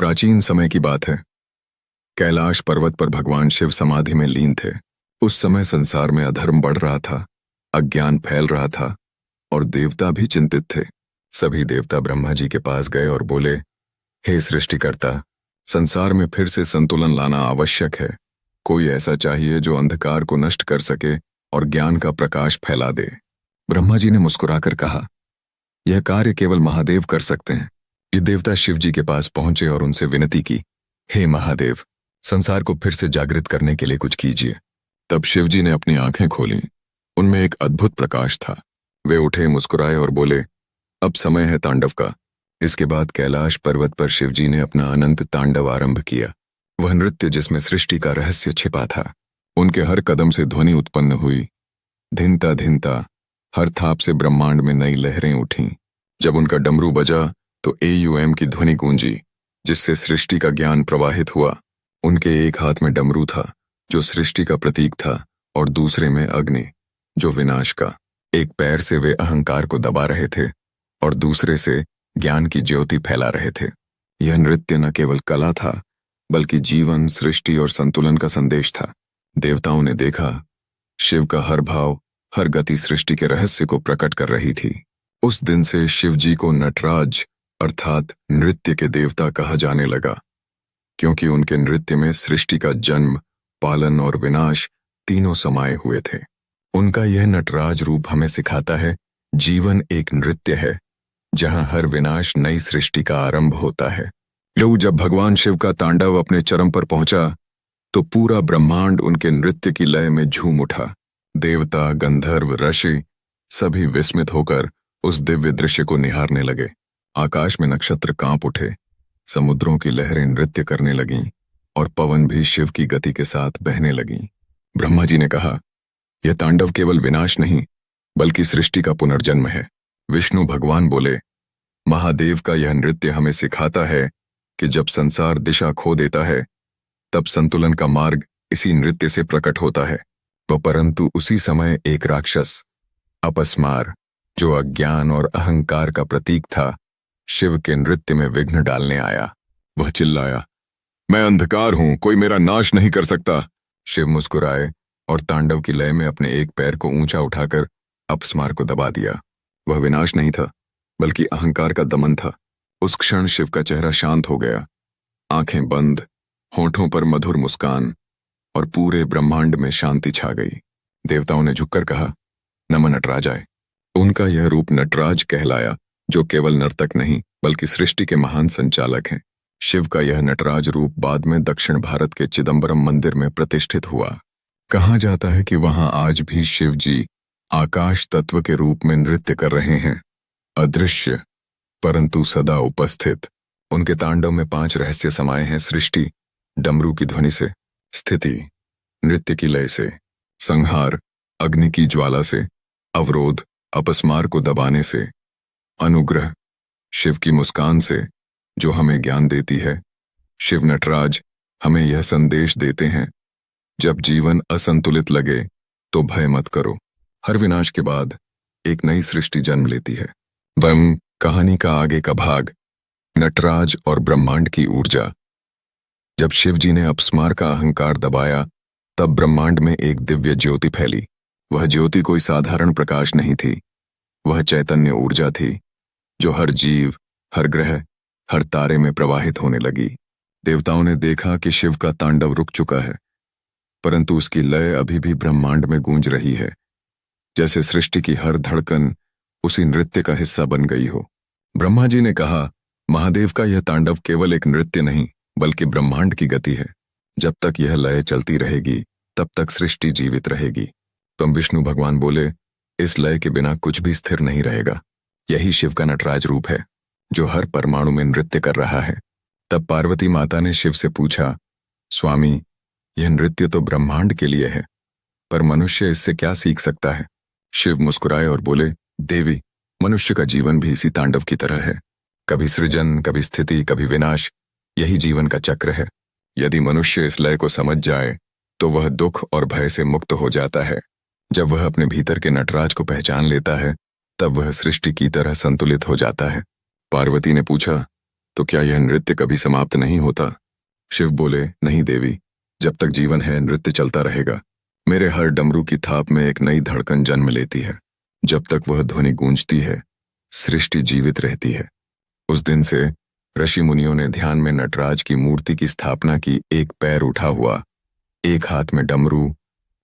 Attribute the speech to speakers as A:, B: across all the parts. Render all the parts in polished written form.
A: प्राचीन समय की बात है। कैलाश पर्वत पर भगवान शिव समाधि में लीन थे। उस समय संसार में अधर्म बढ़ रहा था, अज्ञान फैल रहा था और देवता भी चिंतित थे। सभी देवता ब्रह्मा जी के पास गए और बोले, हे सृष्टिकर्ता, संसार में फिर से संतुलन लाना आवश्यक है। कोई ऐसा चाहिए जो अंधकार को नष्ट कर सके और ज्ञान का प्रकाश फैला दे। ब्रह्मा जी ने मुस्कुराकर कहा, यह कार्य केवल महादेव कर सकते हैं। ये देवता शिव जी के पास पहुंचे और उनसे विनती की, हे महादेव, संसार को फिर से जागृत करने के लिए कुछ कीजिए। तब शिव जी ने अपनी आंखें खोली। उनमें एक अद्भुत प्रकाश था। वे उठे, मुस्कुराए और बोले, अब समय है तांडव का। इसके बाद कैलाश पर्वत पर शिव जी ने अपना अनंत तांडव आरंभ किया। वह नृत्य जिसमें सृष्टि का रहस्य छिपा था। उनके हर कदम से ध्वनि उत्पन्न हुई। धिनता धिनता हर थाप से ब्रह्मांड में नई लहरें उठीं। जब उनका डमरू बजा तो AUM की ध्वनि गूंजी, जिससे सृष्टि का ज्ञान प्रवाहित हुआ। उनके एक हाथ में डमरू था, जो सृष्टि का प्रतीक था, और दूसरे में अग्नि, जो विनाश का। एक पैर से वे अहंकार को दबा रहे थे और दूसरे से ज्ञान की ज्योति फैला रहे थे। यह नृत्य न केवल कला था, बल्कि जीवन, सृष्टि और संतुलन का संदेश था। देवताओं ने देखा, शिव का हर भाव, हर गति सृष्टि के रहस्य को प्रकट कर रही थी। उस दिन से शिव जी को नटराज अर्थात नृत्य के देवता कहा जाने लगा, क्योंकि उनके नृत्य में सृष्टि का जन्म, पालन और विनाश तीनों समाये हुए थे। उनका यह नटराज रूप हमें सिखाता है, जीवन एक नृत्य है, जहां हर विनाश नई सृष्टि का आरंभ होता है। जब भगवान शिव का तांडव अपने चरम पर पहुंचा, तो पूरा ब्रह्मांड उनके नृत्य की लय में झूम उठा। देवता, गंधर्व, ऋषि सभी विस्मित होकर उस दिव्य दृश्य को निहारने लगे। आकाश में नक्षत्र कांप उठे, समुद्रों की लहरें नृत्य करने लगीं और पवन भी शिव की गति के साथ बहने लगीं। ब्रह्मा जी ने कहा, यह तांडव केवल विनाश नहीं, बल्कि सृष्टि का पुनर्जन्म है। विष्णु भगवान बोले, महादेव का यह नृत्य हमें सिखाता है कि जब संसार दिशा खो देता है, तब संतुलन का मार्ग इसी नृत्य से प्रकट होता है। परंतु उसी समय एक राक्षस अपस्मार, जो अज्ञान और अहंकार का प्रतीक था, शिव के नृत्य में विघ्न डालने आया। वह चिल्लाया, मैं अंधकार हूं, कोई मेरा नाश नहीं कर सकता। शिव मुस्कुराए और तांडव की लय में अपने एक पैर को ऊंचा उठाकर अपस्मार को दबा दिया। वह विनाश नहीं था, बल्कि अहंकार का दमन था। उस क्षण शिव का चेहरा शांत हो गया, आंखें बंद, होठों पर मधुर मुस्कान, और पूरे ब्रह्मांड में शांति छा गई। देवताओं ने झुककर कहा, नमन नटराजाय। उनका यह रूप नटराज कहलाया, जो केवल नर्तक नहीं, बल्कि सृष्टि के महान संचालक हैं। शिव का यह नटराज रूप बाद में दक्षिण भारत के चिदंबरम मंदिर में प्रतिष्ठित हुआ। कहा जाता है कि वहां आज भी शिव जी आकाश तत्व के रूप में नृत्य कर रहे हैं, अदृश्य परंतु सदा उपस्थित। उनके तांडव में 5 रहस्य समाये हैं: सृष्टि डमरू की ध्वनि से, स्थिति नृत्य की लय से, संहार अग्नि की ज्वाला से, अवरोध अपस्मार को दबाने से, अनुग्रह शिव की मुस्कान से, जो हमें ज्ञान देती है। शिव नटराज हमें यह संदेश देते हैं, जब जीवन असंतुलित लगे तो भय मत करो। हर विनाश के बाद एक नई सृष्टि जन्म लेती है। कहानी का आगे का भाग, नटराज और ब्रह्मांड की ऊर्जा। जब शिव जी ने अपस्मार का अहंकार दबाया, तब ब्रह्मांड में एक दिव्य ज्योति फैली। वह ज्योति कोई साधारण प्रकाश नहीं थी, वह चैतन्य ऊर्जा थी, जो हर जीव, हर ग्रह, हर तारे में प्रवाहित होने लगी। देवताओं ने देखा कि शिव का तांडव रुक चुका है, परंतु उसकी लय अभी भी ब्रह्मांड में गूंज रही है, जैसे सृष्टि की हर धड़कन उसी नृत्य का हिस्सा बन गई हो। ब्रह्मा जी ने कहा, महादेव का यह तांडव केवल एक नृत्य नहीं, बल्कि ब्रह्मांड की गति है। जब तक यह लय चलती रहेगी, तब तक सृष्टि जीवित रहेगी। तुम विष्णु भगवान बोले, इस लय के बिना कुछ भी स्थिर नहीं रहेगा। यही शिव का नटराज रूप है, जो हर परमाणु में नृत्य कर रहा है। तब पार्वती माता ने शिव से पूछा, स्वामी, यह नृत्य तो ब्रह्मांड के लिए है, पर मनुष्य इससे क्या सीख सकता है? शिव मुस्कुराए और बोले, देवी, मनुष्य का जीवन भी इसी तांडव की तरह है। कभी सृजन, कभी स्थिति, कभी विनाश, यही जीवन का चक्र है। यदि मनुष्य इस लय को समझ जाए, तो वह दुख और भय से मुक्त हो जाता है। जब वह अपने भीतर के नटराज को पहचान लेता है, तब वह सृष्टि की तरह संतुलित हो जाता है। पार्वती ने पूछा, तो क्या यह नृत्य कभी समाप्त नहीं होता? शिव बोले, नहीं देवी, जब तक जीवन है नृत्य चलता रहेगा। मेरे हर डमरू की थाप में एक नई धड़कन जन्म लेती है। जब तक वह ध्वनि गूंजती है, सृष्टि जीवित रहती है। उस दिन से ऋषि मुनियों ने ध्यान में नटराज की मूर्ति की स्थापना की। एक पैर उठा हुआ, एक हाथ में डमरू,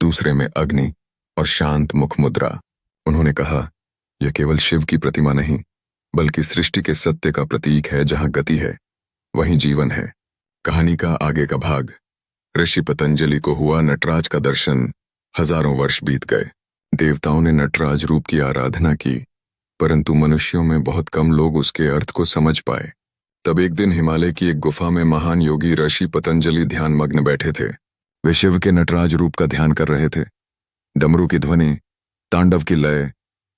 A: दूसरे में अग्नि और शांत मुख मुद्रा। उन्होंने कहा, यह केवल शिव की प्रतिमा नहीं, बल्कि सृष्टि के सत्य का प्रतीक है। जहां गति है, वहीं जीवन है। कहानी का आगे का भाग। ऋषि पतंजलि को हुआ नटराज का दर्शन। हजारों वर्ष बीत गए। देवताओं ने नटराज रूप की आराधना की, परंतु मनुष्यों में बहुत कम लोग उसके अर्थ को समझ पाए। तब एक दिन हिमालय की एक गुफा में महान योगी ऋषि पतंजलि ध्यान मग्न बैठे थे। वे शिव के नटराज रूप का ध्यान कर रहे थे। डमरू की ध्वनि, तांडव की लय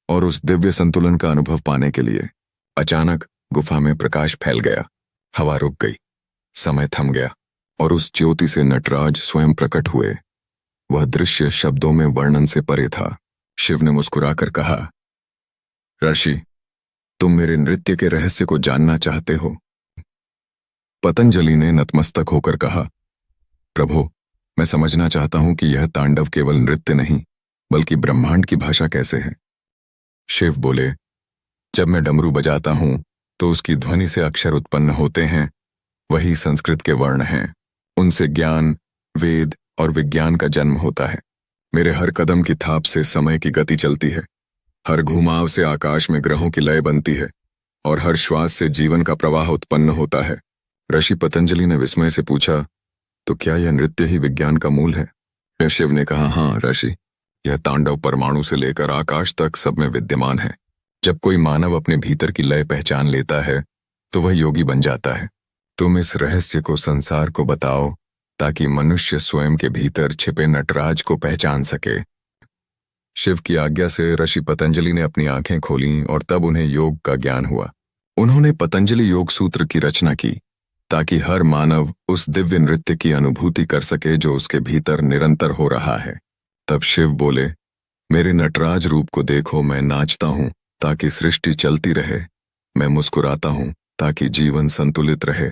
A: और उस दिव्य संतुलन का अनुभव पाने के लिए अचानक गुफा में प्रकाश फैल गया। हवा रुक गई, समय थम गया और उस ज्योति से नटराज स्वयं प्रकट हुए। वह दृश्य शब्दों में वर्णन से परे था। शिव ने मुस्कुराकर कहा, ऋषि, तुम मेरे नृत्य के रहस्य को जानना चाहते हो? पतंजलि ने नतमस्तक होकर कहा, प्रभु, मैं समझना चाहता हूं कि यह तांडव केवल नृत्य नहीं, बल्कि ब्रह्मांड की भाषा कैसे है। शिव बोले, जब मैं डमरू बजाता हूं तो उसकी ध्वनि से अक्षर उत्पन्न होते हैं। वही संस्कृत के वर्ण हैं। उनसे ज्ञान, वेद और विज्ञान का जन्म होता है। मेरे हर कदम की थाप से समय की गति चलती है। हर घुमाव से आकाश में ग्रहों की लय बनती है और हर श्वास से जीवन का प्रवाह उत्पन्न होता है। ऋषि पतंजलि ने विस्मय से पूछा, तो क्या यह नृत्य ही विज्ञान का मूल है? शिव ने कहा, हाँ ऋषि, यह तांडव परमाणु से लेकर आकाश तक सब में विद्यमान है। जब कोई मानव अपने भीतर की लय पहचान लेता है तो वह योगी बन जाता है। तुम इस रहस्य को संसार को बताओ, ताकि मनुष्य स्वयं के भीतर छिपे नटराज को पहचान सके। शिव की आज्ञा से ऋषि पतंजलि ने अपनी आंखें खोलीं और तब उन्हें योग का ज्ञान हुआ। उन्होंने पतंजलि योग सूत्र की रचना की, ताकि हर मानव उस दिव्य नृत्य की अनुभूति कर सके जो उसके भीतर निरंतर हो रहा है। तब शिव बोले, मेरे नटराज रूप को देखो। मैं नाचता हूं ताकि सृष्टि चलती रहे। मैं मुस्कुराता हूं ताकि जीवन संतुलित रहे,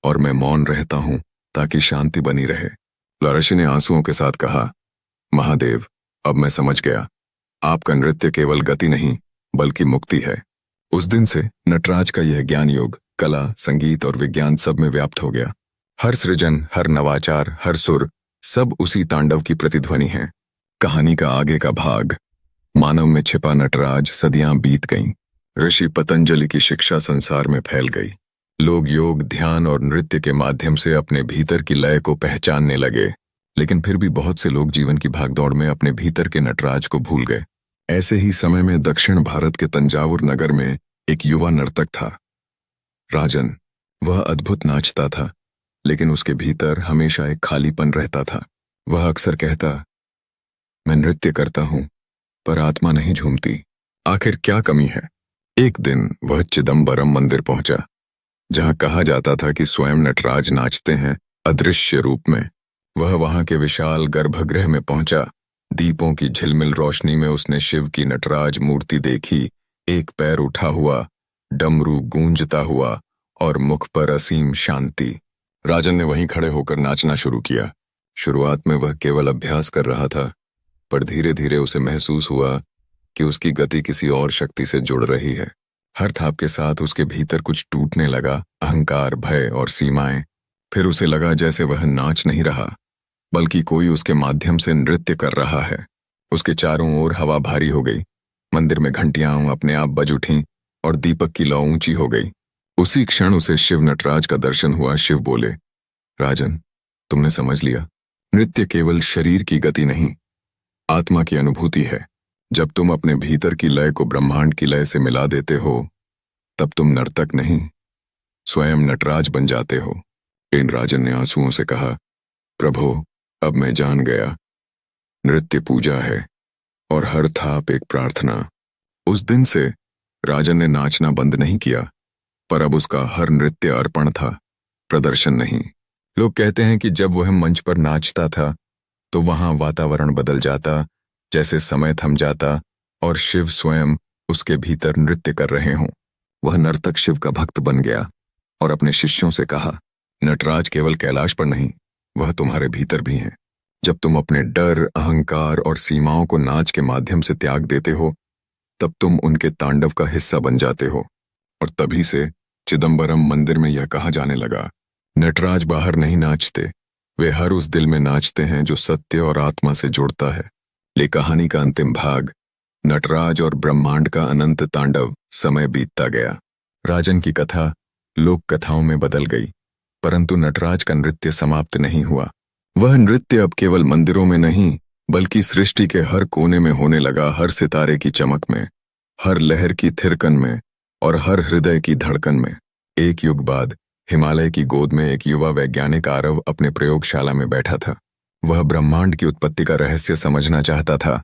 A: और मैं मौन रहता हूं ताकि शांति बनी रहे। ऋषि ने आंसुओं के साथ कहा, महादेव, अब मैं समझ गया। आपका नृत्य केवल गति नहीं, बल्कि मुक्ति है। उस दिन से नटराज का यह ज्ञान योग कला, संगीत और विज्ञान सब में व्याप्त हो गया। हर सृजन, हर नवाचार, हर सुर, सब उसी तांडव की प्रतिध्वनि है। कहानी का आगे का भाग। मानव में छिपा नटराज। सदियां बीत गईं। ऋषि पतंजलि की शिक्षा संसार में फैल गई। लोग योग, ध्यान और नृत्य के माध्यम से अपने भीतर की लय को पहचानने लगे। लेकिन फिर भी बहुत से लोग जीवन की भागदौड़ में अपने भीतर के नटराज को भूल गए। ऐसे ही समय में दक्षिण भारत के तंजावुर नगर में एक युवा नर्तक था, राजन। वह अद्भुत नाचता था, लेकिन उसके भीतर हमेशा एक खालीपन रहता था। वह अक्सर कहता, मैं नृत्य करता हूं, पर आत्मा नहीं झूमती। आखिर क्या कमी है? एक दिन वह चिदम्बरम मंदिर पहुंचा, जहां कहा जाता था कि स्वयं नटराज नाचते हैं अदृश्य रूप में। वह वहां के विशाल गर्भगृह में पहुंचा। दीपों की झिलमिल रोशनी में उसने शिव की नटराज मूर्ति देखी। एक पैर उठा हुआ, डमरू गूंजता हुआ और मुख पर असीम शांति। राजन ने वहीं खड़े होकर नाचना शुरू किया। शुरुआत में वह केवल अभ्यास कर रहा था, पर धीरे धीरे उसे महसूस हुआ कि उसकी गति किसी और शक्ति से जुड़ रही है। हर थाप के साथ उसके भीतर कुछ टूटने लगा, अहंकार, भय और सीमाएं। फिर उसे लगा जैसे वह नाच नहीं रहा, बल्कि कोई उसके माध्यम से नृत्य कर रहा है। उसके चारों ओर हवा भारी हो गई। मंदिर में घंटियां अपने आप बज उठीं और दीपक की लौ ऊंची हो गई। उसी क्षण उसे शिव नटराज का दर्शन हुआ। शिव बोले, राजन, तुमने समझ लिया, नृत्य केवल शरीर की गति नहीं, आत्मा की अनुभूति है। जब तुम अपने भीतर की लय को ब्रह्मांड की लय से मिला देते हो, तब तुम नर्तक नहीं, स्वयं नटराज बन जाते हो। इन राजन ने आंसुओं से कहा, प्रभु, अब मैं जान गया, नृत्य पूजा है और हर थाप एक प्रार्थना। उस दिन से राजन ने नाचना बंद नहीं किया, पर अब उसका हर नृत्य अर्पण था, प्रदर्शन नहीं। लोग कहते हैं कि जब वह मंच पर नाचता था तो वहां वातावरण बदल जाता, जैसे समय थम जाता और शिव स्वयं उसके भीतर नृत्य कर रहे हों। वह नर्तक शिव का भक्त बन गया। और अपने शिष्यों से कहा, नटराज केवल कैलाश पर नहीं, वह तुम्हारे भीतर भी हैं। जब तुम अपने डर, अहंकार और सीमाओं को नाच के माध्यम से त्याग देते हो, तब तुम उनके तांडव का हिस्सा बन जाते हो। और तभी से चिदंबरम मंदिर में यह कहा जाने लगा, नटराज बाहर नहीं नाचते, वे हर उस दिल में नाचते हैं जो सत्य और आत्मा से जुड़ता है। ले कहानी का अंतिम भाग, नटराज और ब्रह्मांड का अनंत तांडव। समय बीतता गया। राजन की कथा लोक कथाओं में बदल गई, परंतु नटराज का नृत्य समाप्त नहीं हुआ। वह नृत्य अब केवल मंदिरों में नहीं, बल्कि सृष्टि के हर कोने में होने लगा। हर सितारे की चमक में, हर लहर की थिरकन में और हर हृदय की धड़कन में। एक युग बाद हिमालय की गोद में एक युवा वैज्ञानिक आरव अपने प्रयोगशाला में बैठा था। वह ब्रह्मांड की उत्पत्ति का रहस्य समझना चाहता था।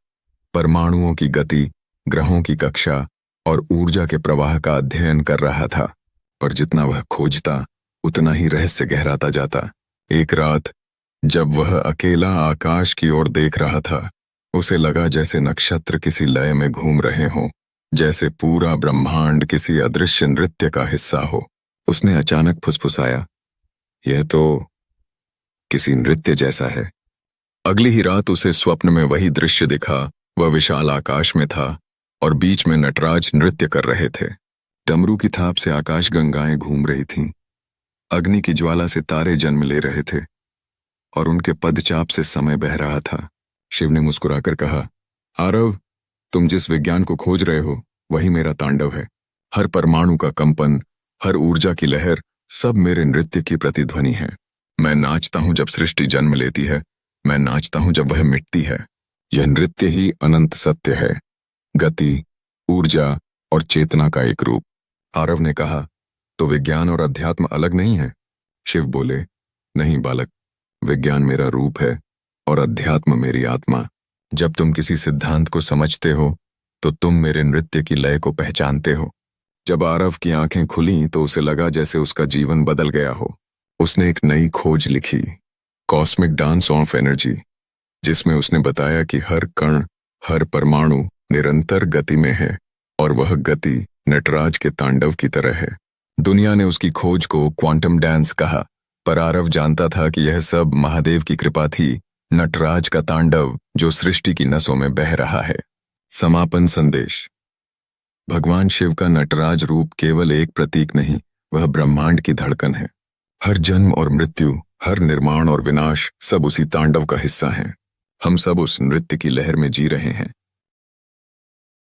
A: परमाणुओं की गति, ग्रहों की कक्षा और ऊर्जा के प्रवाह का अध्ययन कर रहा था। पर जितना वह खोजता, उतना ही रहस्य गहराता जाता। एक रात जब वह अकेला आकाश की ओर देख रहा था, उसे लगा जैसे नक्षत्र किसी लय में घूम रहे हों, जैसे पूरा ब्रह्मांड किसी अदृश्य नृत्य का हिस्सा हो। उसने अचानक फुसफुसाया, यह तो किसी नृत्य जैसा है। अगली ही रात उसे स्वप्न में वही दृश्य दिखा। वह विशाल आकाश में था और बीच में नटराज नृत्य कर रहे थे। डमरू की थाप से आकाश गंगाएं घूम रही थीं। अग्नि की ज्वाला से तारे जन्म ले रहे थे और उनके पदचाप से समय बह रहा था। शिव ने मुस्कुराकर कहा, आरव, तुम जिस विज्ञान को खोज रहे हो, वही मेरा तांडव है। हर परमाणु का कंपन, हर ऊर्जा की लहर, सब मेरे नृत्य की प्रतिध्वनि है। मैं नाचता हूं जब सृष्टि जन्म लेती है, मैं नाचता हूं जब वह मिटती है। यह नृत्य ही अनंत सत्य है, गति, ऊर्जा और चेतना का एक रूप। आरव ने कहा, तो विज्ञान और अध्यात्म अलग नहीं है? शिव बोले, नहीं बालक, विज्ञान मेरा रूप है और अध्यात्म मेरी आत्मा। जब तुम किसी सिद्धांत को समझते हो, तो तुम मेरे नृत्य की लय को पहचानते हो। जब आरव की आंखें खुलीं तो उसे लगा जैसे उसका जीवन बदल गया हो। उसने एक नई खोज लिखी, कॉस्मिक डांस ऑफ एनर्जी, जिसमें उसने बताया कि हर कण, हर परमाणु निरंतर गति में है और वह गति नटराज के तांडव की तरह है। दुनिया ने उसकी खोज को क्वांटम डांस कहा, पर आरव जानता था कि यह सब महादेव की कृपा थी, नटराज का तांडव जो सृष्टि की नसों में बह रहा है। समापन संदेश। भगवान शिव का नटराज रूप केवल एक प्रतीक नहीं, वह ब्रह्मांड की धड़कन है। हर जन्म और मृत्यु, हर निर्माण और विनाश, सब उसी तांडव का हिस्सा हैं। हम सब उस नृत्य की लहर में जी रहे हैं।